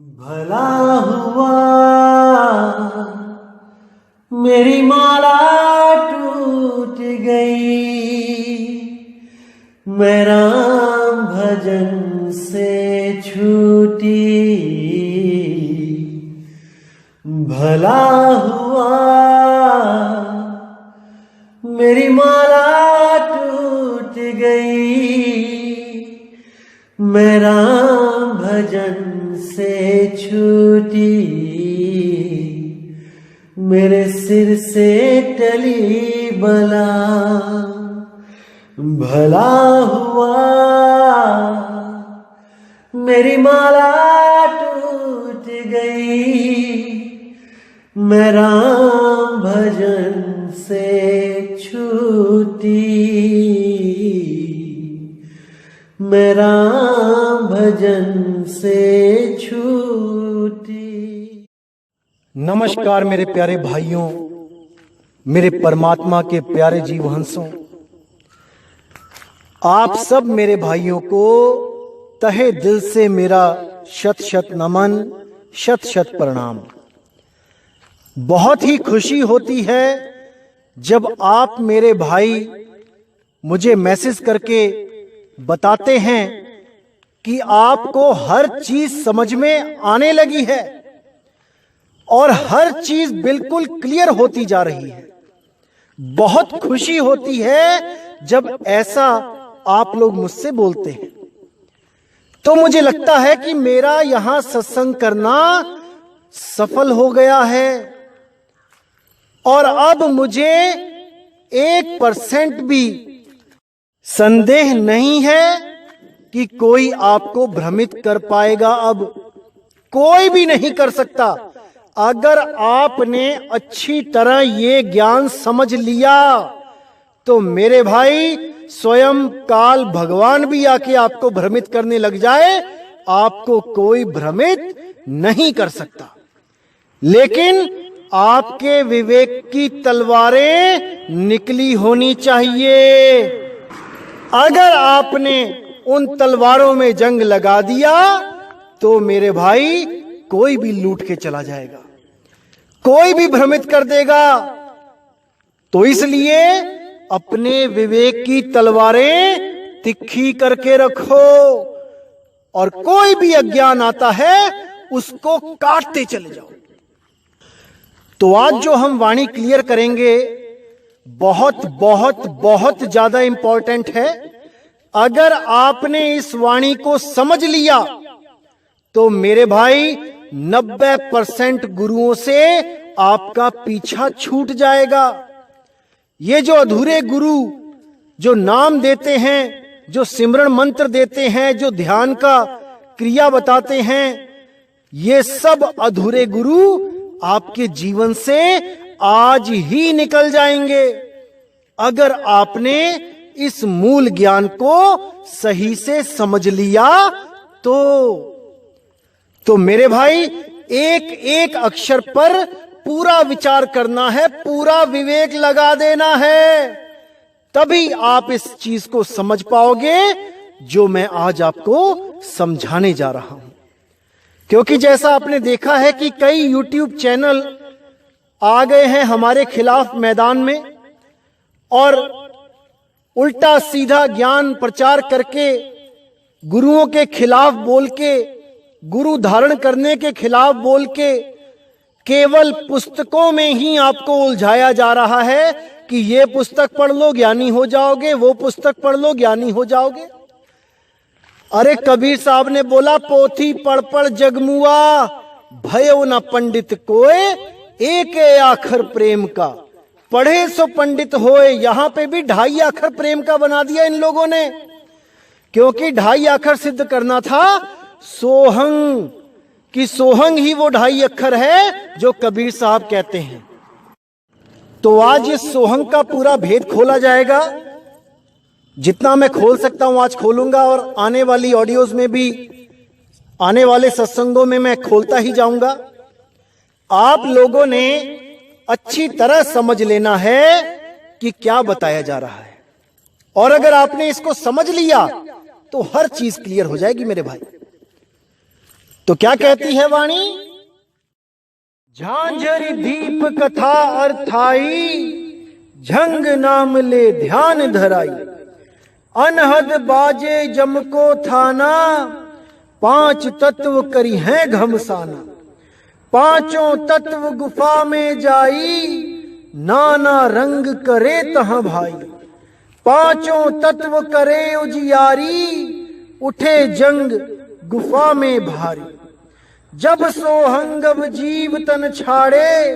भला हुआ मेरी माला टूट गई, मैं राम भजन से छूटी। भला हुआ मेरी माला टूट गई, मैं राम भजन से छूटी। मेरे सिर से टली बला, भला हुआ मेरी माला टूट गई, मैं राम भजन से छूटी। मैं राम भजन से छूटी। नमस्कार मेरे प्यारे भाइयों, मेरे परमात्मा के प्यारे जीव हंसों, आप सब मेरे भाइयों को तहे दिल से मेरा शत शत नमन, शत शत प्रणाम। बहुत ही खुशी होती है जब आप मेरे भाई मुझे मैसेज करके बताते हैं कि आपको हर चीज समझ में आने लगी है और हर चीज बिल्कुल क्लियर होती जा रही है। बहुत खुशी होती है जब ऐसा आप लोग मुझसे बोलते हैं। तो मुझे लगता है कि मेरा यहां सत्संग करना सफल हो गया है और अब मुझे 1% भी संदेह नहीं है कि कोई आपको भ्रमित कर पाएगा। अब कोई भी नहीं कर सकता। अगर आपने अच्छी तरह ये ज्ञान समझ लिया तो मेरे भाई स्वयं काल भगवान भी आके आपको भ्रमित करने लग जाए, आपको कोई भ्रमित नहीं कर सकता। लेकिन आपके विवेक की तलवारें निकली होनी चाहिए। अगर आपने उन तलवारों में जंग लगा दिया तो मेरे भाई कोई भी लूट के चला जाएगा, कोई भी भ्रमित कर देगा। तो इसलिए अपने विवेक की तलवारें तिखी करके रखो और कोई भी अज्ञान आता है उसको काटते चले जाओ। तो आज जो हम वाणी क्लियर करेंगे बहुत बहुत बहुत ज्यादा इंपॉर्टेंट है। अगर आपने इस वाणी को समझ लिया तो मेरे भाई 90% गुरुओं से आपका पीछा छूट जाएगा। ये जो अधूरे गुरु जो नाम देते हैं, जो सिमरन मंत्र देते हैं, जो ध्यान का क्रिया बताते हैं, ये सब अधूरे गुरु आपके जीवन से आज ही निकल जाएंगे अगर आपने इस मूल ज्ञान को सही से समझ लिया तो मेरे भाई एक एक अक्षर पर पूरा विचार करना है, पूरा विवेक लगा देना है, तभी आप इस चीज को समझ पाओगे जो मैं आज आपको समझाने जा रहा हूं। क्योंकि जैसा आपने देखा है कि कई YouTube चैनल आ गए हैं हमारे खिलाफ मैदान में और उल्टा सीधा ज्ञान प्रचार करके गुरुओं के खिलाफ बोल के, गुरु धारण करने के खिलाफ बोल के, केवल पुस्तकों में ही आपको उलझाया जा रहा है कि ये पुस्तक पढ़ लो ज्ञानी हो जाओगे, वो पुस्तक पढ़ लो ज्ञानी हो जाओगे। अरे कबीर साहब ने बोला, पोथी पढ़ पढ़ जगमुआ, भयो न पंडित कोय, एक आखर प्रेम का, पढ़े सो पंडित होए। यहां पे भी 2.5 आखर प्रेम का बना दिया इन लोगों ने, क्योंकि 2.5 आखर सिद्ध करना था सोहंग, कि सोहंग ही वो 2.5 अक्षर है जो कबीर साहब कहते हैं। तो आज इस सोहंग का पूरा भेद खोला जाएगा। जितना मैं खोल सकता हूं आज खोलूंगा और आने वाली ऑडियोज में भी, आने वाले सत्संगों में मैं खोलता ही जाऊंगा। आप लोगों ने अच्छी तरह समझ लेना है कि क्या बताया जा रहा है, और अगर आपने इसको समझ लिया तो हर चीज क्लियर हो जाएगी मेरे भाई। तो क्या कहती है वाणी? झांझर दीप कथा अर्थाई, झंग नाम ले ध्यान धराई। अनहद बाजे जमको थाना, पांच तत्व करी हैं घमसाना। पांचों तत्व गुफा में जाई, नाना रंग करे तहां भाई। पांचों तत्व करे उजियारी, उठे जंग गुफा में भारी। जब सोहंगव जीव तन छाड़े,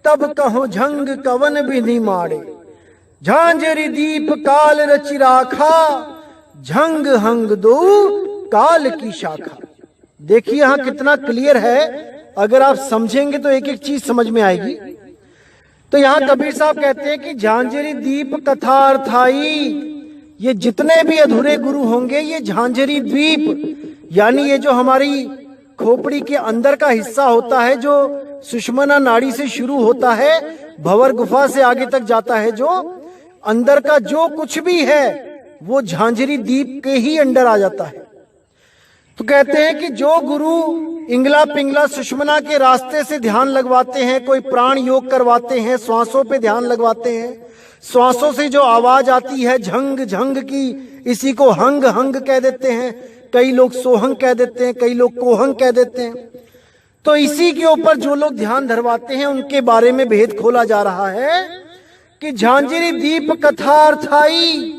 तब कहो झंग कवन विधि माड़े। झांझरी दीप काल रचि राखा, झंग हंग दो काल की शाखा। देखिए यहां कितना क्लियर है, अगर आप समझेंगे तो एक एक चीज समझ में आएगी। तो यहां कबीर साहब कहते हैं कि झांझरी दीप कथा अर्थाई, ये जितने भी अधूरे गुरु होंगे ये झांझरी द्वीप यानी ये जो हमारी खोपड़ी के अंदर का हिस्सा होता है, जो सुषुम्ना नाड़ी से शुरू होता है, भंवर गुफा से आगे तक जाता है, जो अंदर का जो कुछ भी है वो झांझरी दीप के ही अंडर आ जाता है। तो कहते हैं कि जो गुरु इंगला पिंगला सुषुम्ना के रास्ते से ध्यान लगवाते हैं, कोई प्राण योग करवाते हैं, श्वासों पे ध्यान लगवाते हैं, श्वासों से जो आवाज आती है झंग झंग की, इसी को हंग हंग कह देते हैं, कई लोग सोहंग कह देते हैं, कई लोग कोहंग कह देते हैं। तो इसी के ऊपर जो लोग ध्यान धरवाते हैं उनके बारे में भेद खोला जा रहा है कि झांझरी दीप कथार्थाई,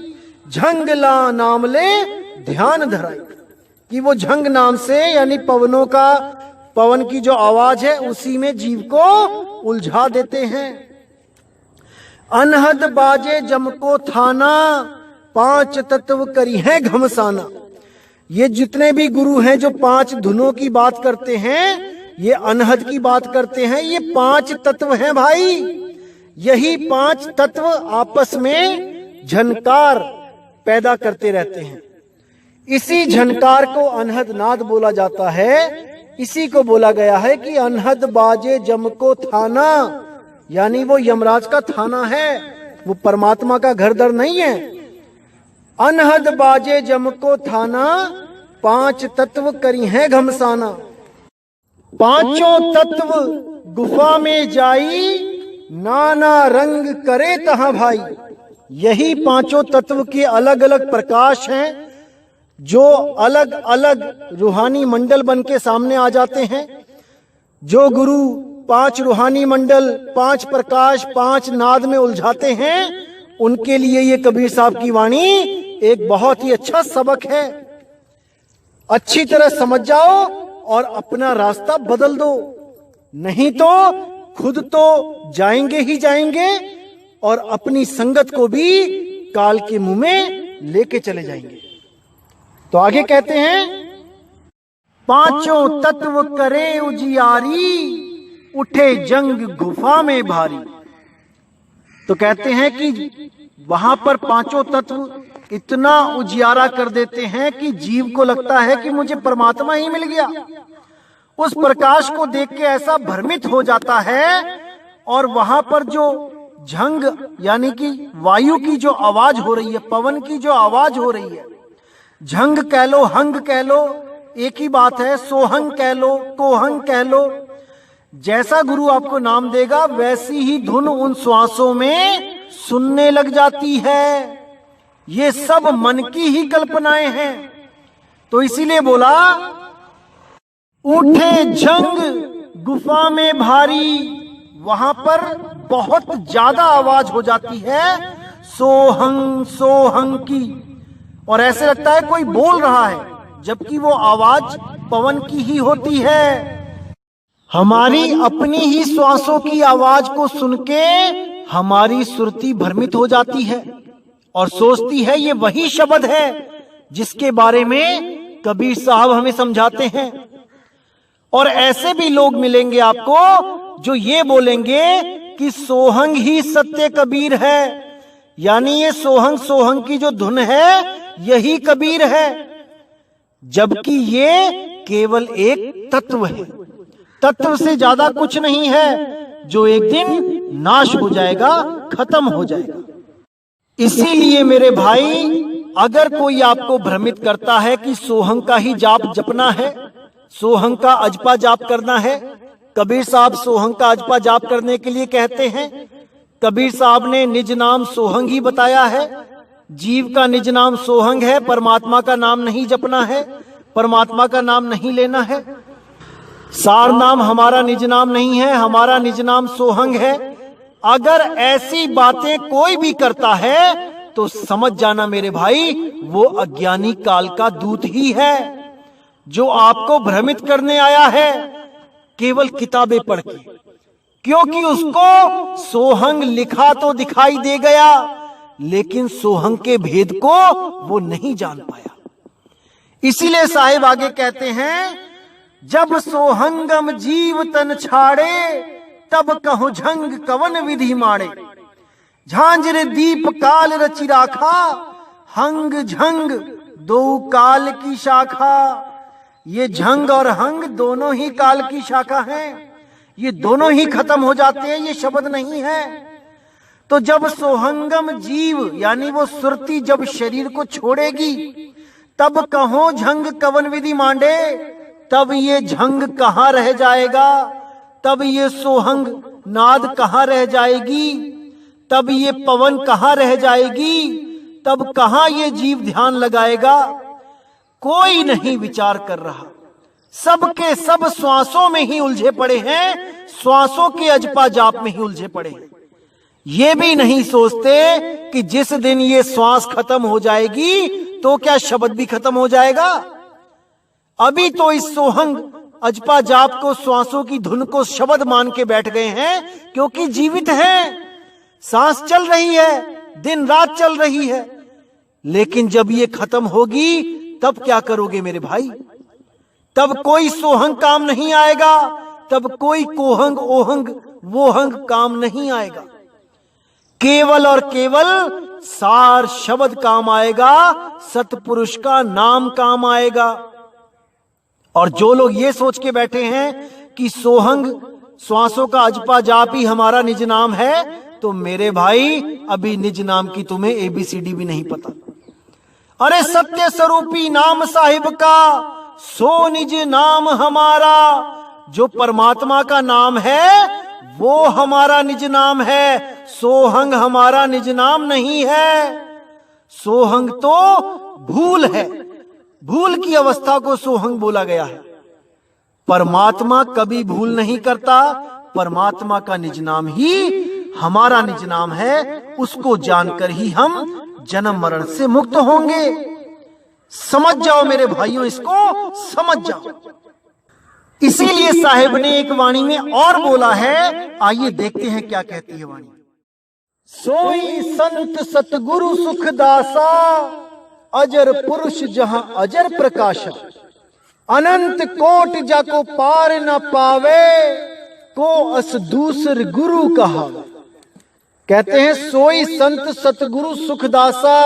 झंगला नाम ले ध्यान धराई। कि वो झंग नाम से यानी पवनों का, पवन की जो आवाज है उसी में जीव को उलझा देते हैं। अनहद बाजे जमको थाना, पांच तत्व करी है घमसाना। ये जितने भी गुरु हैं जो पांच धुनों की बात करते हैं, ये अनहद की बात करते हैं, ये पांच तत्व हैं भाई। यही पांच तत्व आपस में झनकार पैदा करते रहते हैं। इसी झनकार को अनहद नाद बोला जाता है। इसी को बोला गया है कि अनहद बाजे जमको थाना, यानी वो यमराज का थाना है, वो परमात्मा का घर दर नहीं है। अनहद बाजे जमको थाना, पांच तत्व करी हैं घमसाना। पांचों तत्व गुफा में जाई, नाना रंग करे तहां भाई। यही पांचों तत्व के अलग अलग प्रकाश हैं, जो अलग अलग रूहानी मंडल बन के सामने आ जाते हैं। जो गुरु पांच रूहानी मंडल, पांच प्रकाश, पांच नाद में उलझाते हैं, उनके लिए ये कबीर साहब की वाणी एक बहुत ही अच्छा सबक है। अच्छी तरह समझ जाओ और अपना रास्ता बदल दो, नहीं तो खुद तो जाएंगे ही जाएंगे और अपनी संगत को भी काल के मुंह में लेके चले जाएंगे। तो आगे कहते हैं, पांचों तत्व करे उजियारी, उठे जंग गुफा में भारी। तो कहते हैं कि वहां पर पांचों तत्व इतना उजियारा कर देते हैं कि जीव को लगता है कि मुझे परमात्मा ही मिल गया। उस प्रकाश को देख के ऐसा भ्रमित हो जाता है, और वहां पर जो झंग यानी कि वायु की जो आवाज हो रही है, पवन की जो आवाज हो रही है, झंग कह लो, हंग कह लो, एक ही बात है, सोहंग कह लो, कोहंग कह लो, जैसा गुरु आपको नाम देगा वैसी ही धुन उन श्वासों में सुनने लग जाती है। ये सब मन की ही कल्पनाएं हैं। तो इसीलिए बोला, उठे जंग गुफा में भारी, वहां पर बहुत ज्यादा आवाज हो जाती है सोहंग सोहंग की, और ऐसे लगता है कोई बोल रहा है, जबकि वो आवाज पवन की ही होती है। हमारी अपनी ही श्वासों की आवाज को सुन के हमारी सुरती भ्रमित हो जाती है और सोचती है ये वही शब्द है जिसके बारे में कबीर साहब हमें समझाते हैं। और ऐसे भी लोग मिलेंगे आपको जो ये बोलेंगे कि सोहंग ही सत्य कबीर है, यानी ये सोहंग सोहंग की जो धुन है यही कबीर है, जबकि ये केवल एक तत्व है, तत्व से ज्यादा कुछ नहीं है, जो एक दिन नाश हो जाएगा, खत्म हो जाएगा। इसीलिए मेरे भाई, अगर कोई आपको भ्रमित करता है कि सोहंग का ही जाप जपना है, सोहंग का अजपा जाप करना है। कबीर साहब सोहंग का अजपा जाप करने के लिए कहते हैं। कबीर साहब ने निज नाम सोहंग ही बताया है। जीव का निज नाम सोहंग है, परमात्मा का नाम नहीं जपना है, परमात्मा का नाम नहीं लेना है। सार नाम हमारा निज नाम नहीं है, हमारा निज नाम सोहंग है। अगर ऐसी बातें कोई भी करता है तो समझ जाना मेरे भाई, वो अज्ञानी काल का दूत ही है, जो आपको भ्रमित करने आया है केवल किताबें पढ़ के। क्योंकि उसको सोहंग लिखा तो दिखाई दे गया, लेकिन सोहंग के भेद को वो नहीं जान पाया। इसीलिए साहिब आगे कहते हैं, जब सोहंगम जीव तन छाड़े, तब कहूं झंग कवन विधि माड़े। झांझर दीप काल रचि राखा, हंग झंग दो काल की शाखा। ये झंग और हंग दोनों ही काल की शाखा हैं, ये दोनों ही खत्म हो जाते हैं, ये शब्द नहीं है। तो जब सोहंगम जीव यानी वो सुरती जब शरीर को छोड़ेगी, तब कहो झंग कवन विधि मांडे, तब ये झंग कहां रह जाएगा, तब ये सोहंग नाद कहां रह जाएगी, तब ये पवन कहां रह जाएगी, तब कहां ये जीव ध्यान लगाएगा। कोई नहीं विचार कर रहा, सबके सब श्वासों में ही उलझे पड़े हैं, श्वासों के अजपा जाप में ही उलझे पड़े हैं। ये भी नहीं सोचते कि जिस दिन ये श्वास खत्म हो जाएगी तो क्या शब्द भी खत्म हो जाएगा। अभी तो इस सोहंग अजपा जाप को, श्वासों की धुन को शब्द मान के बैठ गए हैं, क्योंकि जीवित हैं, सांस चल रही है, दिन रात चल रही है। लेकिन जब ये खत्म होगी तब क्या करोगे मेरे भाई? तब कोई सोहंग काम नहीं आएगा, तब कोई कोहंग ओहंग वोहंग काम नहीं आएगा। केवल और केवल सार शब्द काम आएगा, सतपुरुष का नाम काम आएगा। और जो लोग ये सोच के बैठे हैं कि सोहंग श्वासों का अजपा जाप ही हमारा निज नाम है, तो मेरे भाई अभी निज नाम की तुम्हें ABCD भी नहीं पता। अरे सत्य स्वरूपी नाम साहिब का, सो निज नाम हमारा। जो परमात्मा का नाम है वो हमारा निज नाम है, सोहंग हमारा निज नाम नहीं है। सोहंग तो भूल है, भूल की अवस्था को सोहंग बोला गया है। परमात्मा कभी भूल नहीं करता, परमात्मा का निज नाम ही हमारा निज नाम है। उसको जानकर ही हम जन्म मरण से मुक्त होंगे। समझ जाओ मेरे भाइयों, इसको समझ जाओ। इसीलिए साहिब ने एक वाणी में और बोला है, आइए देखते हैं क्या कहती है वाणी। सोई संत सतगुरु सुखदासा, अजर पुरुष जहां अजर प्रकाश। अनंत कोट जाको पार न पावे, को अस दूसर गुरु कहा। कहते हैं सोई संत सतगुरु सुखदासा,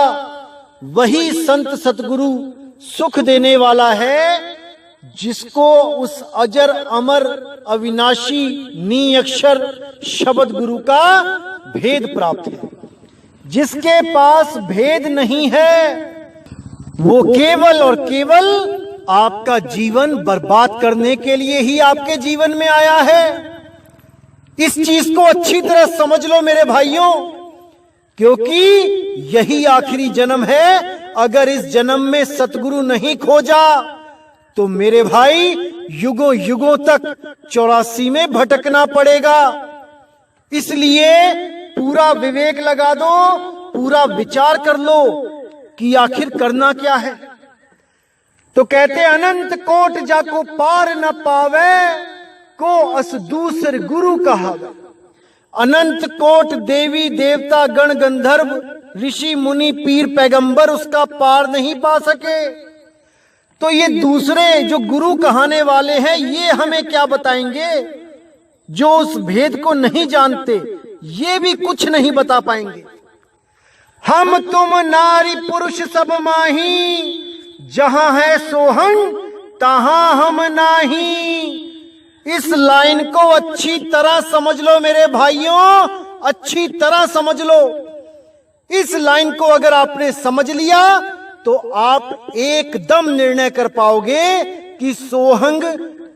वही संत सतगुरु सुख देने वाला है जिसको उस अजर अमर अविनाशी निअक्षर शब्द गुरु का भेद प्राप्त है। जिसके पास भेद नहीं है वो केवल और केवल आपका जीवन बर्बाद करने के लिए ही आपके जीवन में आया है। इस चीज को अच्छी तरह समझ लो मेरे भाइयों, क्योंकि यही आखिरी जन्म है। अगर इस जन्म में सतगुरु नहीं खोजा तो मेरे भाई युगों युगों तक 84 में भटकना पड़ेगा। इसलिए पूरा विवेक लगा दो, पूरा विचार कर लो कि आखिर करना क्या है। तो कहते अनंत कोट जाको पार न पावे, को अस दूसर गुरु कहा। अनंत कोट देवी देवता गण गंधर्व ऋषि मुनि पीर पैगंबर उसका पार नहीं पा सके, तो ये दूसरे जो गुरु कहाने वाले हैं ये हमें क्या बताएंगे? जो उस भेद को नहीं जानते ये भी कुछ नहीं बता पाएंगे। हम तुम नारी पुरुष सब माही, जहां है सोहंग तहां हम नाही। इस लाइन को अच्छी तरह समझ लो मेरे भाइयों, अच्छी तरह समझ लो। इस लाइन को अगर आपने समझ लिया तो आप एकदम निर्णय कर पाओगे कि सोहंग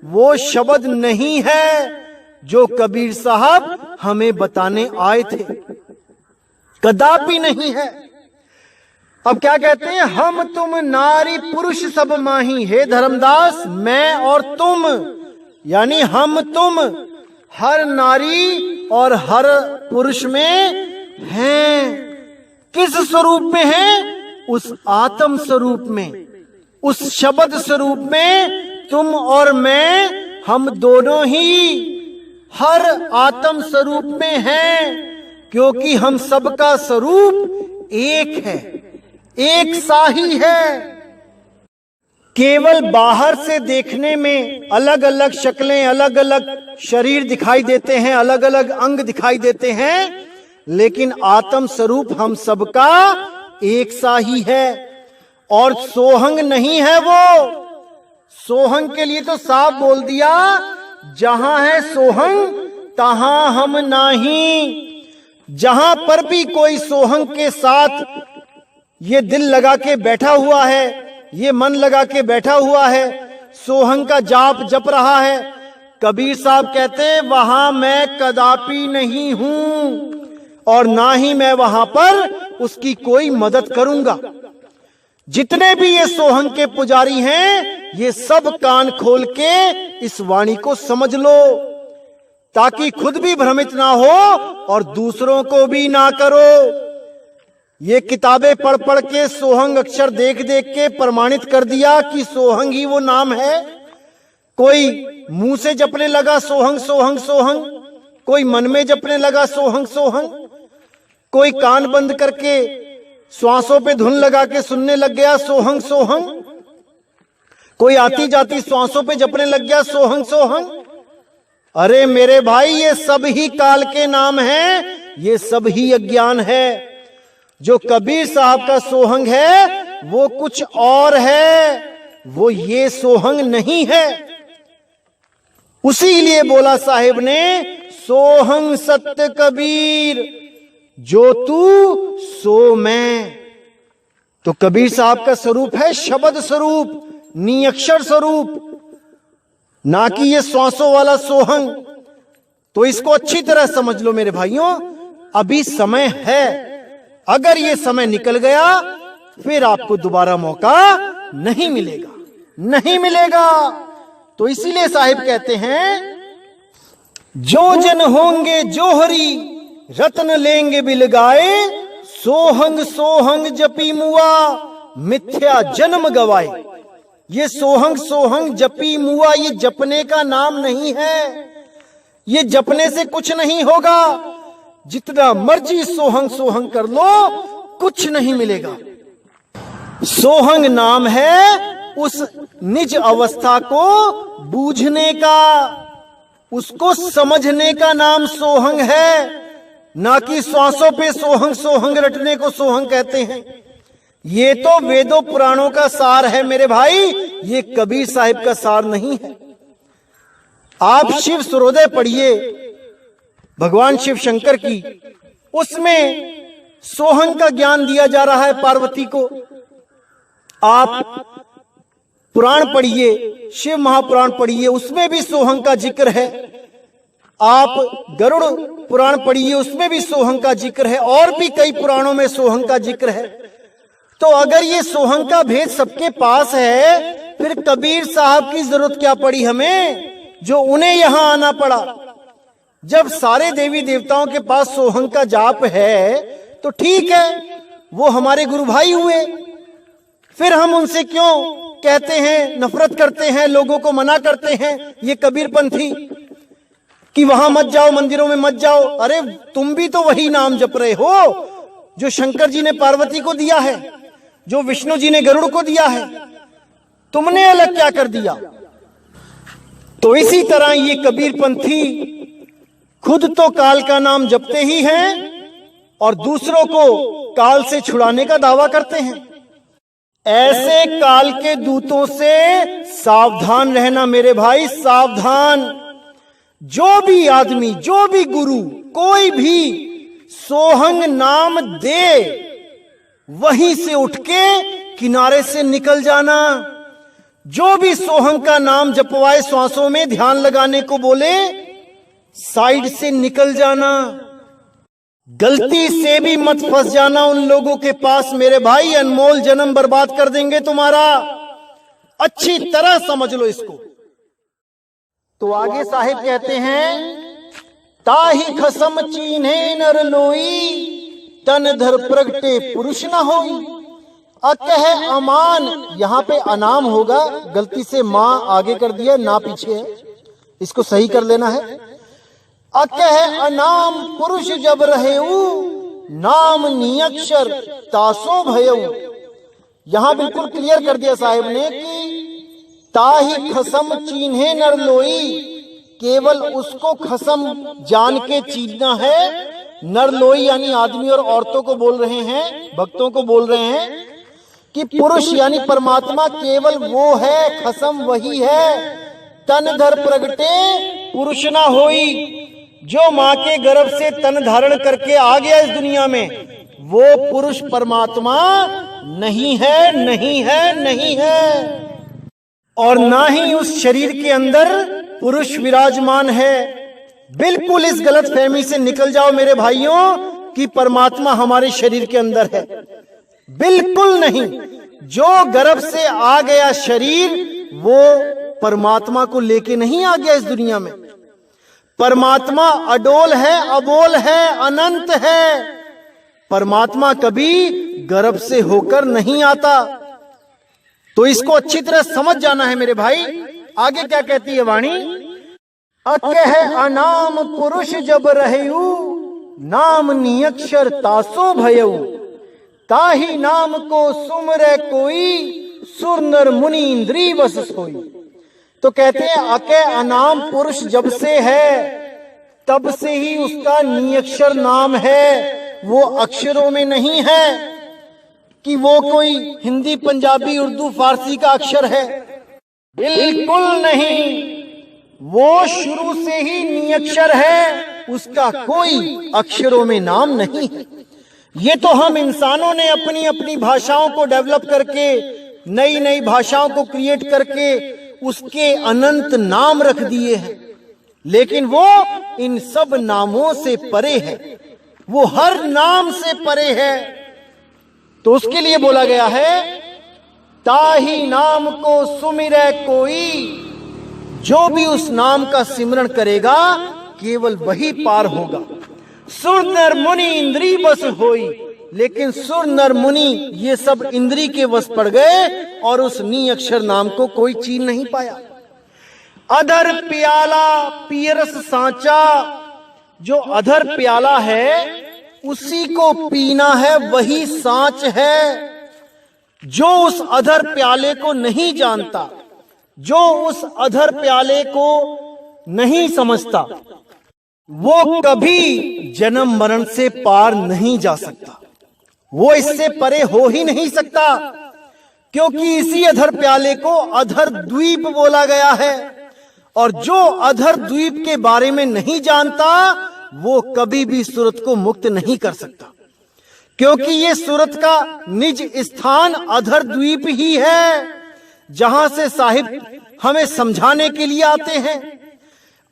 वो शब्द नहीं है जो कबीर साहब हमें बताने आए थे, कदापि नहीं है। अब क्या कहते हैं, हम तुम नारी पुरुष सब माही, हे धर्मदास मैं और तुम, यानी हम तुम हर नारी और हर पुरुष में हैं। किस स्वरूप में हैं? उस आत्म स्वरूप में, उस शब्द स्वरूप में। तुम और मैं, हम दोनों ही हर आत्म स्वरूप में हैं, क्योंकि हम सबका स्वरूप एक है, एक सा ही है। केवल बाहर से देखने में अलग अलग शक्लें, अलग अलग शरीर दिखाई देते हैं, अलग अलग अंग दिखाई देते हैं, लेकिन आत्म स्वरूप हम सबका एक सा ही है। और सोहंग नहीं है वो। सोहंग के लिए तो साफ बोल दिया, जहां है सोहंग तहां हम नहीं। जहां पर भी कोई सोहंग के साथ ये दिल लगा के बैठा हुआ है, ये मन लगा के बैठा हुआ है, सोहंग का जाप जप रहा है, कबीर साहब कहते हैं वहां मैं कदापि नहीं हूं और ना ही मैं वहां पर उसकी कोई मदद करूंगा। जितने भी ये सोहंग के पुजारी हैं, ये सब कान खोल के इस वाणी को समझ लो, ताकि खुद भी भ्रमित ना हो और दूसरों को भी ना करो। ये किताबें पढ़ पढ़ के, सोहंग अक्षर देख देख के प्रमाणित कर दिया कि सोहंग ही वो नाम है। कोई मुंह से जपने लगा सोहंग सोहंग सोहंग, कोई मन में जपने लगा सोहंग सोहंग, कोई कान बंद करके श्वासों पे धुन लगा के सुनने लग गया सोहंग सोहंग, कोई आती जाती श्वासों पे जपने लग गया सोहंग सोहंग। अरे मेरे भाई, ये सब ही काल के नाम हैं, ये सब ही अज्ञान है। जो कबीर साहब का सोहंग है वो कुछ और है, वो ये सोहंग नहीं है। उसी लिए बोला साहिब ने, सोहंग सत्य कबीर, जो तू सो मैं। तो कबीर साहब का स्वरूप है शब्द स्वरूप, निअक्षर स्वरूप, ना कि ये श्वासों वाला सोहंग। तो इसको अच्छी तरह समझ लो मेरे भाइयों, अभी समय है। अगर ये समय निकल गया फिर आपको दोबारा मौका नहीं मिलेगा, नहीं मिलेगा। तो इसीलिए साहिब कहते हैं, जो जन होंगे जोहरी रत्न लेंगे बिलगाए, सोहंग सोहंग जपी मुआ मिथ्या जन्म गवाए। ये सोहंग सोहंग जपी मुआ, ये जपने का नाम नहीं है, ये जपने से कुछ नहीं होगा। जितना मर्जी सोहंग सोहंग कर लो, कुछ नहीं मिलेगा। सोहंग नाम है उस निज अवस्था को बूझने का, उसको समझने का नाम सोहंग है, ना कि श्वासों पे सोहंग सोहंग रटने को सोहंग कहते हैं। ये तो वेदों पुराणों का सार है मेरे भाई, ये कबीर साहिब का सार नहीं है। आप शिव सूर्योदय पढ़िए भगवान शिव शंकर की, उसमें सोहंग का ज्ञान दिया जा रहा है पार्वती को। आप पुराण पढ़िए, शिव महापुराण पढ़िए, उसमें भी सोहंग का जिक्र है। आप गरुड़ पुराण पढ़िए, उसमें भी सोहंग का जिक्र है, और भी कई पुराणों में सोहंग का जिक्र है। तो अगर ये सोहंग का भेद सबके पास है, फिर कबीर साहब की जरूरत क्या पड़ी हमें, जो उन्हें यहां आना पड़ा। जब सारे देवी देवताओं के पास सोहंग का जाप है तो ठीक है, वो हमारे गुरु भाई हुए, फिर हम उनसे क्यों कहते हैं, नफरत करते हैं, लोगों को मना करते हैं ये कबीरपंथी कि वहां मत जाओ, मंदिरों में मत जाओ। अरे तुम भी तो वही नाम जप रहे हो जो शंकर जी ने पार्वती को दिया है, जो विष्णु जी ने गरुड़ को दिया है, तुमने अलग क्या कर दिया। तो इसी तरह ये कबीरपंथी खुद तो काल का नाम जपते ही हैं और दूसरों को काल से छुड़ाने का दावा करते हैं। ऐसे काल के दूतों से सावधान रहना मेरे भाई, सावधान। जो भी आदमी, जो भी गुरु, कोई भी सोहंग नाम दे, वहीं से उठ के किनारे से निकल जाना। जो भी सोहम का नाम जपवाए श्वासों में ध्यान लगाने को बोले, साइड से निकल जाना, गलती से भी मत फंस जाना उन लोगों के पास मेरे भाई, अनमोल जन्म बर्बाद कर देंगे तुम्हारा। अच्छी तरह समझ लो इसको। तो आगे साहिब कहते हैं, ताही खसम चीन्हे नर लोई, तन धर प्रगटे पुरुष न होई। अकह अमान, यहां पे अनाम होगा, गलती से मां आगे कर दिया, ना पीछे है, इसको सही कर लेना है। अकह अनाम पुरुष जब रहेऊ, नाम नियक्षर तासो भयऊ। यहां बिल्कुल क्लियर कर दिया साहिब ने कि ताही खसम चीन्हे नर लोई, केवल उसको खसम जान के चीनना है। नर लोई यानी आदमी और औरतों को बोल रहे हैं, भक्तों को बोल रहे हैं कि पुरुष यानी परमात्मा केवल वो है, खसम वही है। तन धर प्रगटे पुरुष ना होई, जो मां के गर्भ से तन धारण करके आ गया इस दुनिया में, वो पुरुष परमात्मा नहीं है, नहीं है, नहीं है। और ना ही उस शरीर के अंदर पुरुष विराजमान है। बिल्कुल इस गलत फहमी से निकल जाओ मेरे भाइयों कि परमात्मा हमारे शरीर के अंदर है। बिल्कुल नहीं। जो गर्भ से आ गया शरीर, वो परमात्मा को लेके नहीं आ गया इस दुनिया में। परमात्मा अडोल है, अबोल है, अनंत है। परमात्मा कभी गर्भ से होकर नहीं आता। तो इसको अच्छी तरह समझ जाना है मेरे भाई। आगे क्या कहती है वाणी, अकह अनाम पुरुष जब रहेऊ, नाम नियक्षर तासो भयऊ। ताही नाम को सुमरे कोई, सुर नर मुनि इंद्री बस सोई। तो कहते हैं अकह अनाम पुरुष जब से है, तब से ही उसका नियक्षर नाम है। वो अक्षरों में नहीं है कि वो कोई हिंदी पंजाबी उर्दू फारसी का अक्षर है, बिल्कुल नहीं। वो शुरू से ही नियक्षर है, उसका कोई अक्षरों में नाम नहीं है। ये तो हम इंसानों ने अपनी अपनी भाषाओं को डेवलप करके, नई नई भाषाओं को क्रिएट करके उसके अनंत नाम रख दिए हैं, लेकिन वो इन सब नामों से परे है। वो हर नाम से परे है। तो उसके लिए बोला गया है, ताही नाम को सुमिरै कोई, जो भी उस नाम का सिमरण करेगा केवल वही पार होगा। सुर नर मुनि इंद्री बस होई, लेकिन सुर नर मुनि ये सब इंद्री के वश पड़ गए और उस नी अक्षर नाम को कोई चीन नहीं पाया। अधर प्याला पियरस सांचा, जो अधर प्याला है उसी को पीना है, वही सांच है। जो उस अधर प्याले को नहीं जानता, जो उस अधर प्याले को नहीं समझता, वो कभी जन्म मरण से पार नहीं जा सकता। वो इससे परे हो ही नहीं सकता, क्योंकि इसी अधर प्याले को अधर द्वीप बोला गया है। और जो अधर द्वीप के बारे में नहीं जानता, वो कभी भी सूरत को मुक्त नहीं कर सकता, क्योंकि ये सूरत का निज स्थान अधर द्वीप ही है, जहां से साहिब हमें समझाने के लिए आते हैं।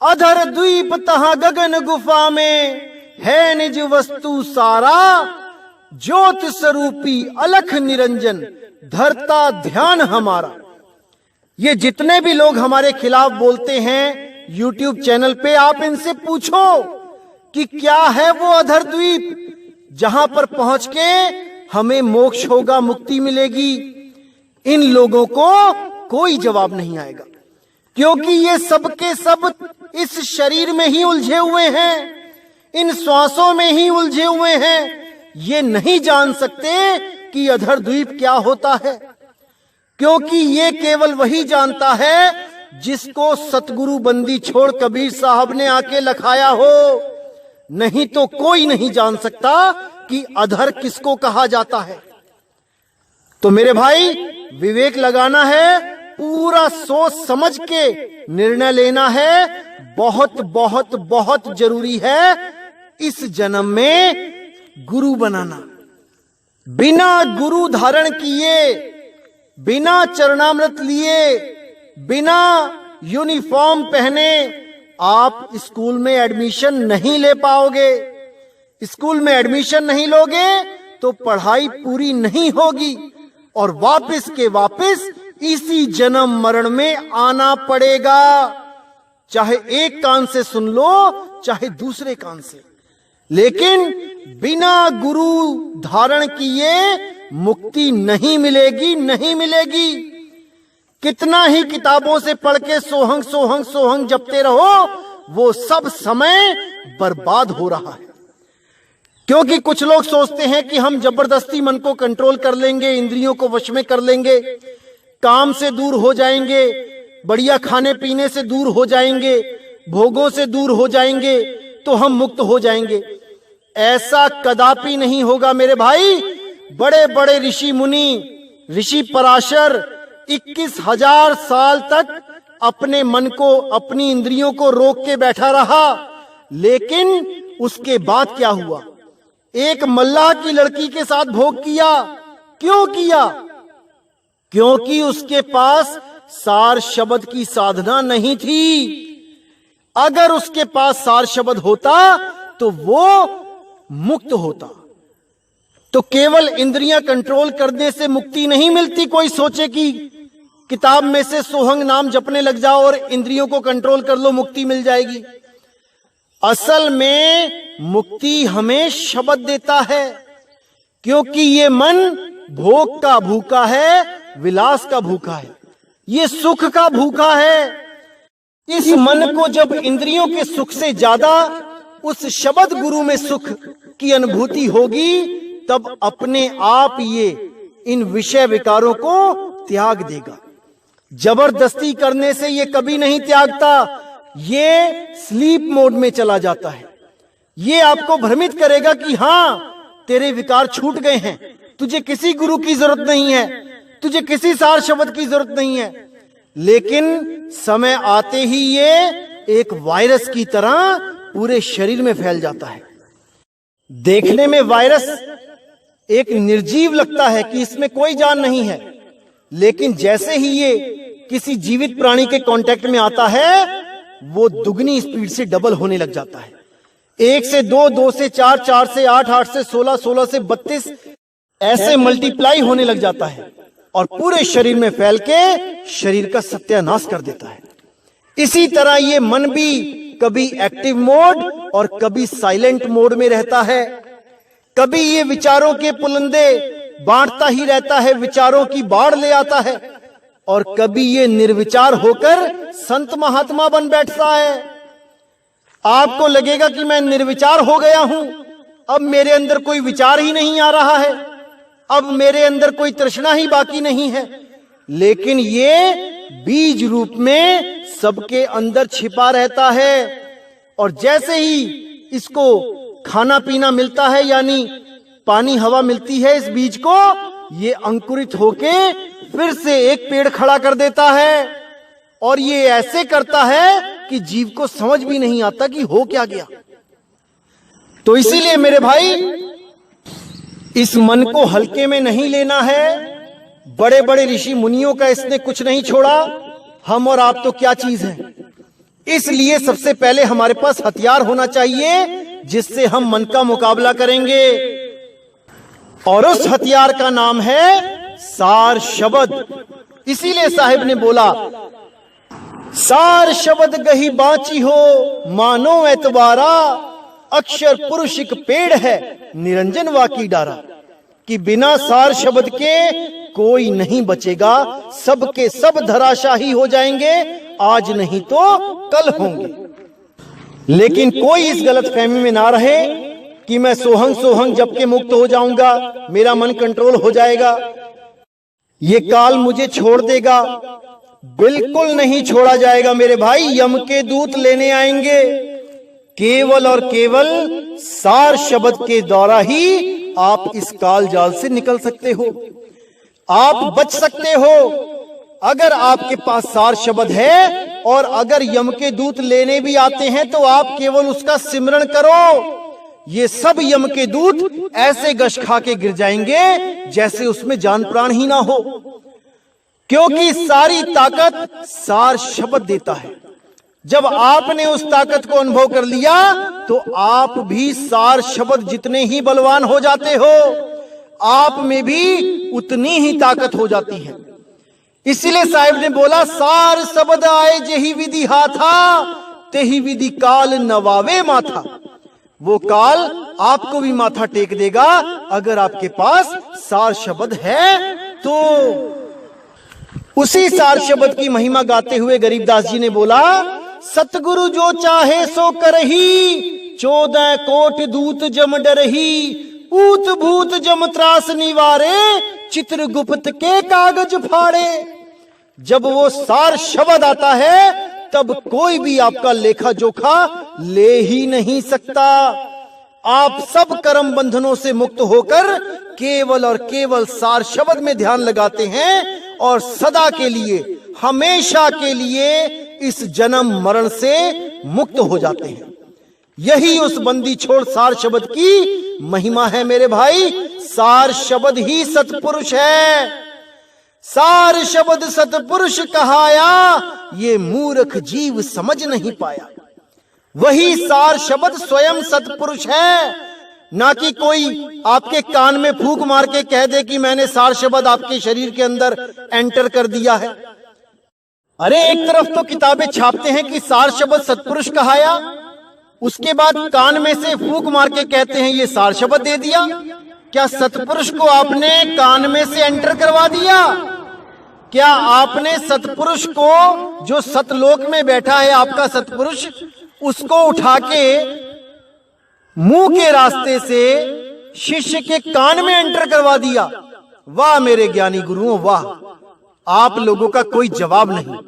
अधर द्वीप तहां गगन गुफा में, है निज वस्तु सारा, ज्योत स्वरूपी अलख निरंजन, धरता ध्यान हमारा। ये जितने भी लोग हमारे खिलाफ बोलते हैं YouTube चैनल पे, आप इनसे पूछो कि क्या है वो अधर द्वीप, जहां पर पहुंच के हमें मोक्ष होगा, मुक्ति मिलेगी। इन लोगों को कोई जवाब नहीं आएगा, क्योंकि ये सब के सब इस शरीर में ही उलझे हुए हैं, इन श्वासों में ही उलझे हुए हैं। ये नहीं जान सकते कि अधर द्वीप क्या होता है, क्योंकि ये केवल वही जानता है जिसको सतगुरु बंदी छोड़ कबीर साहब ने आके लखाया हो। नहीं तो कोई नहीं जान सकता कि अधर किसको कहा जाता है। तो मेरे भाई, विवेक लगाना है, पूरा सोच समझ के निर्णय लेना है। बहुत बहुत बहुत जरूरी है इस जन्म में गुरु बनाना। बिना गुरु धारण किए बिना चरणामृत लिए, बिना यूनिफॉर्म पहने आप स्कूल में एडमिशन नहीं ले पाओगे। स्कूल में एडमिशन नहीं लोगे तो पढ़ाई पूरी नहीं होगी और वापस के वापस इसी जन्म मरण में आना पड़ेगा। चाहे एक कान से सुन लो, चाहे दूसरे कान से, लेकिन बिना गुरु धारण किए मुक्ति नहीं मिलेगी, नहीं मिलेगी। कितना ही किताबों से पढ़ के सोहंग सोहंग सोहंग जपते रहो, वो सब समय बर्बाद हो रहा है। क्योंकि कुछ लोग सोचते हैं कि हम जबरदस्ती मन को कंट्रोल कर लेंगे, इंद्रियों को वश में कर लेंगे, काम से दूर हो जाएंगे, बढ़िया खाने पीने से दूर हो जाएंगे, भोगों से दूर हो जाएंगे तो हम मुक्त हो जाएंगे। ऐसा कदापि नहीं होगा मेरे भाई। बड़े बड़े ऋषि मुनि, ऋषि पराशर 21,000 साल तक अपने मन को, अपनी इंद्रियों को रोक के बैठा रहा, लेकिन उसके बाद क्या हुआ? एक मल्लाह की लड़की के साथ भोग किया। क्यों किया? क्योंकि उसके पास सार शब्द की साधना नहीं थी। अगर उसके पास सार शब्द होता तो वो मुक्त होता। तो केवल इंद्रियां कंट्रोल करने से मुक्ति नहीं मिलती। कोई सोचे कि किताब में से सोहंग नाम जपने लग जाओ और इंद्रियों को कंट्रोल कर लो, मुक्ति मिल जाएगी। असल में मुक्ति हमें शब्द देता है, क्योंकि ये मन भोग का भूखा है, विलास का भूखा है, ये सुख का भूखा है। इस मन को जब इंद्रियों के सुख से ज्यादा उस शब्द गुरु में सुख की अनुभूति होगी, तब अपने आप ये इन विषय विकारों को त्याग देगा। जबरदस्ती करने से ये कभी नहीं त्यागता, ये स्लीप मोड में चला जाता है। ये आपको भ्रमित करेगा कि हां तेरे विकार छूट गए हैं, तुझे किसी गुरु की जरूरत नहीं है, तुझे किसी सार शब्द की जरूरत नहीं है। लेकिन समय आते ही ये एक वायरस की तरह पूरे शरीर में फैल जाता है। देखने में वायरस एक निर्जीव लगता है कि इसमें कोई जान नहीं है, लेकिन जैसे ही ये किसी जीवित प्राणी के कांटेक्ट में आता है, वो दुगनी स्पीड से डबल होने लग जाता है। 1 से 2, 2 से 4, 4 से 8, 8 से 16, 16 से 32 ऐसे मल्टीप्लाई होने लग जाता है और पूरे शरीर में फैल के शरीर का सत्यानाश कर देता है। इसी तरह ये मन भी कभी एक्टिव मोड और कभी साइलेंट मोड में रहता है। कभी ये विचारों के पुलंदे बांटता ही रहता है, विचारों की बाढ़ ले आता है, और कभी ये निर्विचार होकर संत महात्मा बन बैठता है। आपको लगेगा कि मैं निर्विचार हो गया हूं, अब मेरे अंदर कोई विचार ही नहीं आ रहा है, अब मेरे अंदर कोई तृष्णा ही बाकी नहीं है। लेकिन ये बीज रूप में सबके अंदर छिपा रहता है, और जैसे ही इसको खाना पीना मिलता है, यानी पानी हवा मिलती है इस बीज को, ये अंकुरित होके फिर से एक पेड़ खड़ा कर देता है। और ये ऐसे करता है कि जीव को समझ भी नहीं आता कि हो क्या गया। तो इसीलिए मेरे भाई, इस मन को हल्के में नहीं लेना है। बड़े बड़े ऋषि मुनियों का इसने कुछ नहीं छोड़ा, हम और आप तो क्या चीज है। इसलिए सबसे पहले हमारे पास हथियार होना चाहिए जिससे हम मन का मुकाबला करेंगे, और उस हथियार का नाम है सार शब्द। इसीलिए साहिब ने बोला, सार शब्द गही बाची हो मानो एतबारा, अक्षर पुरुष एक पेड़ है निरंजन वाकी डारा। कि बिना सार शब्द के कोई नहीं बचेगा, सबके सब धराशाही हो जाएंगे, आज नहीं तो कल होंगे। लेकिन कोई इस गलत फहमी में ना रहे कि मैं सोहंग सोहंग जब के मुक्त हो जाऊंगा, मेरा मन कंट्रोल हो जाएगा, ये काल मुझे छोड़ देगा। बिल्कुल नहीं छोड़ा जाएगा मेरे भाई। यम के दूत लेने आएंगे। केवल और केवल सार शब्द के द्वारा ही आप इस काल जाल से निकल सकते हो, आप बच सकते हो। अगर आपके पास सार शब्द है, और अगर यम के दूत लेने भी आते हैं तो आप केवल उसका सिमरण करो, ये सब यम के दूत ऐसे गश खा के गिर जाएंगे जैसे उसमें जान प्राण ही ना हो। क्योंकि सारी ताकत सार शब्द देता है। जब आपने उस ताकत को अनुभव कर लिया तो आप भी सार शब्द जितने ही बलवान हो जाते हो, आप में भी उतनी ही ताकत हो जाती है। इसीलिए साहिब ने बोला, सार शब्द आए जेही विधि हाथा, तेही विधि काल नवावे माथा। वो काल आपको भी माथा टेक देगा अगर आपके पास सार शब्द है तो। उसी सार शब्द की महिमा गाते हुए गरीबदास जी ने बोला, सतगुरु जो चाहे सो करही, 14 कोट दूत जम डरही, ऊत भूत जम त्रास निवारे, चित्रगुप्त के कागज फाड़े। जब वो सार शब्द आता है तब कोई भी आपका लेखा जोखा ले ही नहीं सकता। आप सब कर्म बंधनों से मुक्त होकर केवल और केवल सार शब्द में ध्यान लगाते हैं और सदा के लिए, हमेशा के लिए इस जन्म मरण से मुक्त हो जाते हैं। यही उस बंदी छोड़ सार शब्द की महिमा है मेरे भाई। सार शब्द ही सतपुरुष है। सार शब्द सतपुरुष कहाया, ये मूर्ख जीव समझ नहीं पाया। वही सार शब्द स्वयं सतपुरुष है, ना कि कोई आपके कान में फूंक मार के कह दे कि मैंने सार शब्द आपके शरीर के अंदर एंटर कर दिया है। अरे एक तरफ तो किताबें छापते हैं कि सार शब्द सतपुरुष कहाया, उसके बाद कान में से फूंक मार के कहते हैं ये सार शब्द दे दिया। क्या सतपुरुष को आपने कान में से एंटर करवा दिया? क्या आपने सतपुरुष को, जो सतलोक में बैठा है आपका सतपुरुष, उसको उठा के मुंह के रास्ते से शिष्य के कान में एंटर करवा दिया? वाह मेरे ज्ञानी गुरुओं, वाह, आप लोगों का कोई जवाब नहीं।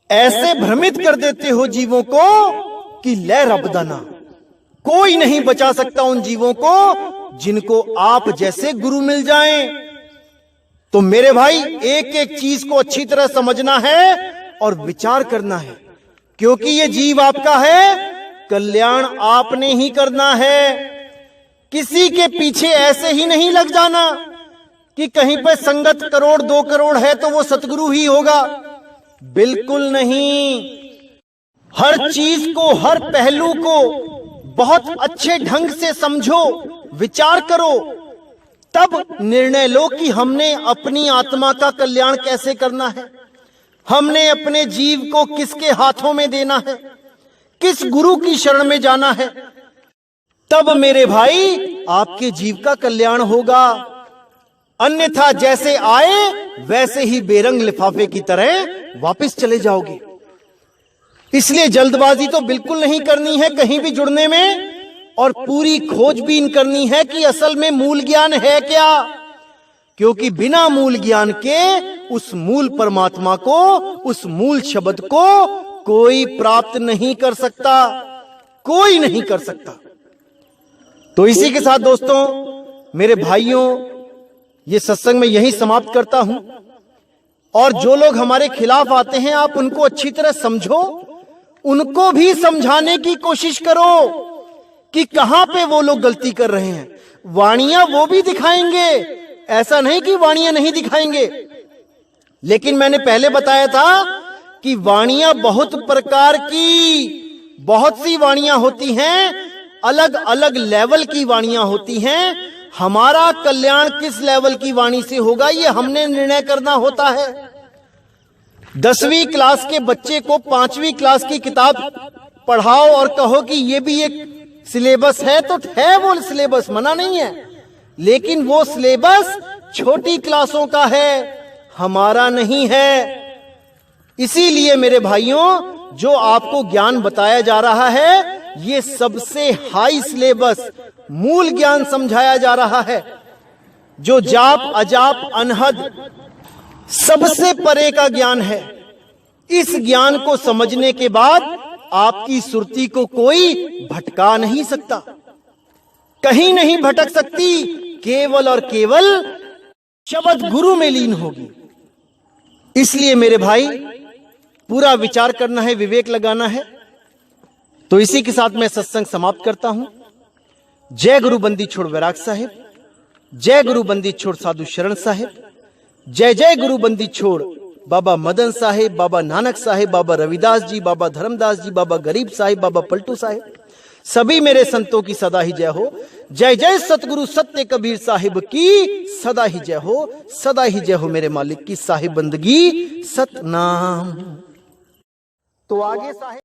ऐसे भ्रमित कर देते हो जीवों को कि ले रबदाना। कोई नहीं बचा सकता उन जीवों को जिनको आप जैसे गुरु मिल जाएं। तो मेरे भाई एक एक चीज को अच्छी तरह समझना है और विचार करना है, क्योंकि ये जीव आपका है, कल्याण आपने ही करना है। किसी के पीछे ऐसे ही नहीं लग जाना कि कहीं पे संगत 1 2 करोड़ है तो वो सतगुरु ही होगा। बिल्कुल नहीं। हर चीज को, हर पहलू को बहुत अच्छे ढंग से समझो, विचार करो, तब निर्णय लो कि हमने अपनी आत्मा का कल्याण कैसे करना है, हमने अपने जीव को किसके हाथों में देना है, किस गुरु की शरण में जाना है। तब मेरे भाई आपके जीव का कल्याण होगा। अन्यथा जैसे आए वैसे ही बेरंग लिफाफे की तरह वापस चले जाओगे। इसलिए जल्दबाजी तो बिल्कुल नहीं करनी है कहीं भी जुड़ने में, और पूरी खोजबीन करनी है कि असल में मूल ज्ञान है क्या, क्योंकि बिना मूल ज्ञान के उस मूल परमात्मा को, उस मूल शब्द को कोई प्राप्त नहीं कर सकता, कोई नहीं कर सकता। तो इसी के साथ दोस्तों, मेरे भाइयों, ये सत्संग में यही समाप्त करता हूं। और जो लोग हमारे खिलाफ आते हैं, आप उनको अच्छी तरह समझो, उनको भी समझाने की कोशिश करो कि कहां पे वो लोग गलती कर रहे हैं। वाणियां वो भी दिखाएंगे, ऐसा नहीं कि वाणियां नहीं दिखाएंगे, लेकिन मैंने पहले बताया था कि वाणियां बहुत प्रकार की, बहुत सी वाणियां होती हैं, अलग अलग लेवल की वाणियां होती हैं। हमारा कल्याण किस लेवल की वाणी से होगा ये हमने निर्णय करना होता है। 10वीं क्लास के बच्चे को 5वीं क्लास की किताब पढ़ाओ और कहो कि ये भी एक सिलेबस है, तो है वो सिलेबस, मना नहीं है, लेकिन वो सिलेबस छोटी क्लासों का है, हमारा नहीं है। इसीलिए मेरे भाइयों, जो आपको ज्ञान बताया जा रहा है, ये सबसे हाई सिलेबस, मूल ज्ञान समझाया जा रहा है, जो जाप अजाप अनहद सबसे परे का ज्ञान है। इस ज्ञान को समझने के बाद आपकी सुरती को कोई भटका नहीं सकता, कहीं नहीं भटक सकती, केवल और केवल शब्द गुरु में लीन होगी। इसलिए मेरे भाई, पूरा विचार करना है, विवेक लगाना है। तो इसी के साथ मैं सत्संग समाप्त करता हूं। जय गुरु बंदी छोड़ वैराग साहिब, जय गुरु बंदी छोड़ साधु शरण साहिब, जय जय गुरु बंदी छोड़, बाबा मदन साहेब, बाबा नानक साहेब, बाबा रविदास जी, बाबा धर्मदास जी, बाबा गरीब साहिब, बाबा पलटू साहिब, सभी मेरे संतों की सदा ही जय हो। जय जय सतगुरु सत्य कबीर साहिब की सदा ही जय हो, सदा ही जय हो मेरे मालिक की साहिब बंदगी सतनाम। तो आगे साहिब